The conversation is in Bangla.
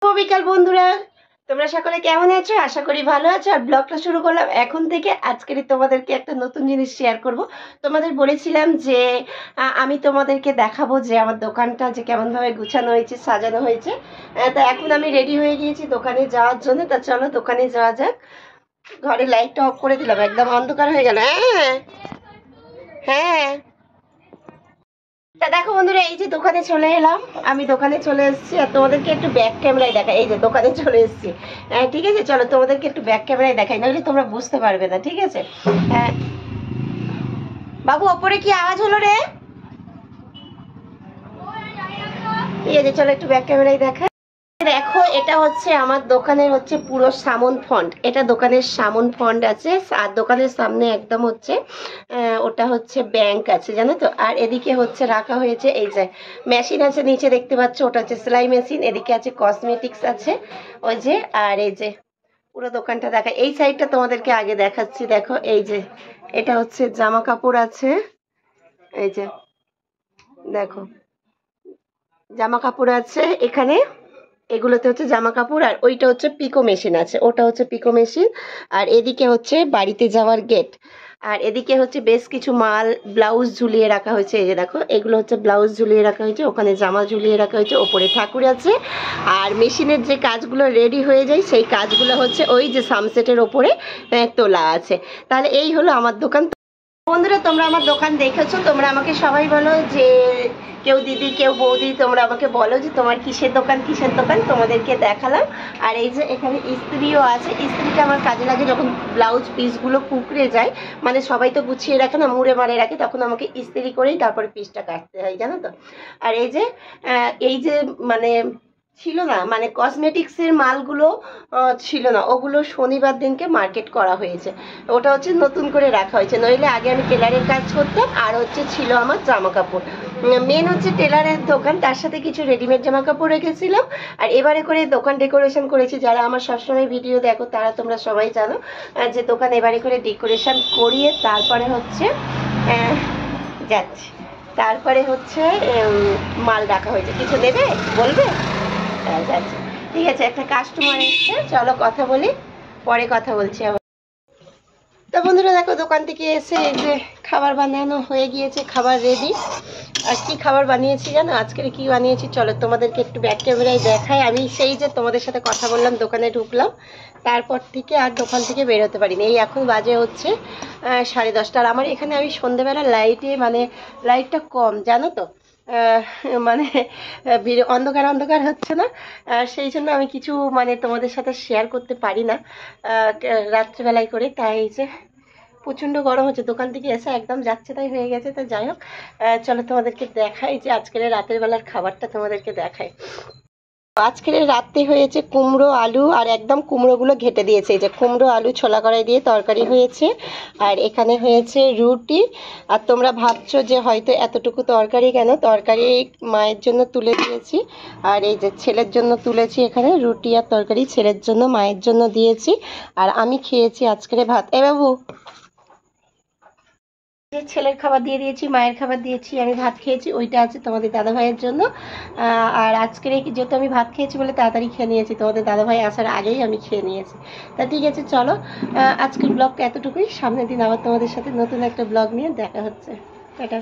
বিকাল বন্ধুরা, তোমরা সকলে কেমন আছো? আশা করি ভালো আছো। আর ব্লগটা শুরু করলাম এখন থেকে। আজকেরই তোমাদেরকে একটা নতুন জিনিস শেয়ার করব। তোমাদের বলেছিলাম যে আমি তোমাদেরকে দেখাবো যে আমার দোকানটা যে কেমনভাবে গুছানো হয়েছে, সাজানো হয়েছে। তা এখন আমি রেডি হয়ে গিয়েছি দোকানে যাওয়ার জন্য। তা চলো দোকানে যাওয়া যাক। ঘরের লাইটটা অফ করে দিলাম, একদম অন্ধকার হয়ে গেল। হ্যাঁ হ্যাঁ, তা দেখো বন্ধুরা, এই যে দোকানে চলে এলাম। আমি দোকানে চলে এসেছি আর তোমাদেরকে একটু ব্যাক ক্যামেরায় দেখাই। এই যে দোকানে চলে এসেছি। ঠিক আছে, চলো তোমাদেরকে একটু ব্যাক ক্যামেরায় দেখাই, নাহলে তোমরা বুঝতে পারবে না। ঠিক আছে। বাবু, ওপরে কি আওয়াজ হলো রে? ঠিক আছে, চলো একটু ব্যাক ক্যামেরায় দেখাই। দেখো, এটা হচ্ছে আমার দোকানের হচ্ছে পুরো সামন ফন্ট। এটা দোকানের সামন ফন্ট আছে। আর দোকানের সামনে একদম হচ্ছে ওটা হচ্ছে ব্যাংক আছে, জানো তো। আর এদিকে হচ্ছে রাখা হয়েছে এই যে মেশিন আছে, নিচে দেখতে পাচ্ছ, ওটা হচ্ছে সেলাই মেশিন। এদিকে আছে কসমেটিক্স আছে ওই যে। আর এই যে পুরো দোকানটা দেখা, এই সাইডটা তোমাদেরকে আগে দেখাচ্ছি। দেখো এই যে এটা হচ্ছে জামা কাপড় আছে। এই যে দেখো জামা কাপড় আছে এখানে। এগুলোতে হচ্ছে জামা কাপড়। আর ওইটা হচ্ছে পিকো মেশিন আছে, ওটা হচ্ছে পিকো মেশিন। আর এদিকে হচ্ছে বাড়িতে যাওয়ার গেট। আর এদিকে হচ্ছে বেশ কিছু মাল, ব্লাউজ ঝুলিয়ে রাখা হয়েছে। এই যে দেখো, এগুলো হচ্ছে ব্লাউজ ঝুলিয়ে রাখা হয়েছে। ওখানে জামা ঝুলিয়ে রাখা হয়েছে, ওপরে ঠাকুর আছে। আর মেশিনের যে কাজগুলো রেডি হয়ে যায়, সেই কাজগুলো হচ্ছে ওই যে সামসেটের ওপরে তোলা আছে। তাহলে এই হলো আমার দোকান। বন্ধুরা, তোমরা আমার দোকান দেখেছো, তোমরা আমাকে সবাই বলো যে কেউ দিদি, কেউ বৌদি, তোমরা আমাকে বলো যে তোমার কিসের দোকান, কিসের দোকান। তোমাদেরকে দেখালাম। আর এই যে এখানে ইস্ত্রিও আছে। ইস্ত্রিটা আমার কাজে লাগে যখন ব্লাউজ পিসগুলো কুকড়ে যায়। মানে সবাই তো গুছিয়ে রাখে না, মুড়ে মারে রাখে, তখন আমাকে ইস্ত্রি করেই তারপরে পিসটা কাটতে হয়, জানো তো। আর এই যে মানে ছিল না, মানে কসমেটিক্সের মালগুলো ছিল না, ওগুলো শনিবার দিনকে মার্কেট করা হয়েছে। ওটা হচ্ছে নতুন করে রাখা হয়েছে। নইলে আগে আমি টেলারের কাজ করতাম। আর হচ্ছে ছিল আমার জামা কাপড়। মেন হচ্ছে টেলারের দোকান, তার সাথে কিছু রেডিমেড জামা কাপড় রেখেছিলাম। আর এবারে করে দোকান ডেকোরেশন করেছি। যারা আমার সবসময় ভিডিও দেখো তারা তোমরা সবাই জানো যে দোকান এবারে করে ডেকোরেশন করিয়ে তারপরে হচ্ছে যাচ্ছি। তারপরে হচ্ছে মাল রাখা হয়েছে। কিছু দেবে, বলবে? যাচ্ছি। ঠিক আছে, একটা কাস্টমার এসছে, চলো কথা বলি, পরে কথা বলছি আবার। তো বন্ধুরা দেখো, দোকান থেকে এসে এই যে খাবার বানানো হয়ে গিয়েছে, খাবার রেডি। আর কি খাবার বানিয়েছি জানো? আজকে কি বানিয়েছি চলো তোমাদেরকে একটু ব্যাক ক্যামেরায় দেখাই। আমি সেই যে তোমাদের সাথে কথা বললাম, দোকানে ঢুকলাম, তারপর থেকে আর দোকান থেকে বেরোতে পারিনি। এই এখন বাজে হচ্ছে 10:30। আর আমার এখানে আমি সন্ধ্যেবেলা লাইটে, মানে লাইটটা কম, জানো তো। মানে অন্ধকার অন্ধকার হচ্ছে না, সেই জন্য আমি কিছু মানে তোমাদের সাথে শেয়ার করতে পারি না রাত্রেবেলায় করে। তাই যে প্রচণ্ড গরম হচ্ছে, দোকান থেকে এসে একদম যাচ্ছে তাই হয়ে গেছে। তো যাই হোক, চলো তোমাদেরকে দেখাই যে আজকের রাতের বেলার খাবারটা তোমাদেরকে দেখাই। আজকের রাতে হয়েছে কুমড়ো আলু, আর একদম কুমড়োগুলো ঘেটে দিয়েছে। এই যে কুমড়ো আলু ছোলা কড়াই দিয়ে তরকারি হয়েছে। আর এখানে হয়েছে রুটি। আর তোমরা ভাবছো যে হয়তো এতটুকু তরকারি কেন, তরকারি মায়ের জন্য তুলে দিয়েছি। আর এই যে ছেলের জন্য তুলেছি, এখানে রুটি আর তরকারি ছেলের জন্য, মায়ের জন্য দিয়েছি। আর আমি খেয়েছি আজকের ভাত। বাবু, যে ছেলের খাবার দিয়ে দিয়েছি, মায়ের খাবার দিয়েছি, আমি ভাত খেয়েছি। ওইটা আছে তোমাদের দাদা ভাইয়ের জন্য। আর আজকের যেহেতু আমি ভাত খেয়েছি বলে তাড়াতাড়ি খেয়ে নিয়েছি, তোমাদের দাদা ভাই আসার আগেই আমি খেয়ে নিয়েছি। তা ঠিক আছে, চলো আজকের ব্লগটা এতটুকুই। সামনের দিন আবার তোমাদের সাথে নতুন একটা ব্লগ নিয়ে দেখা হচ্ছে। টাটা।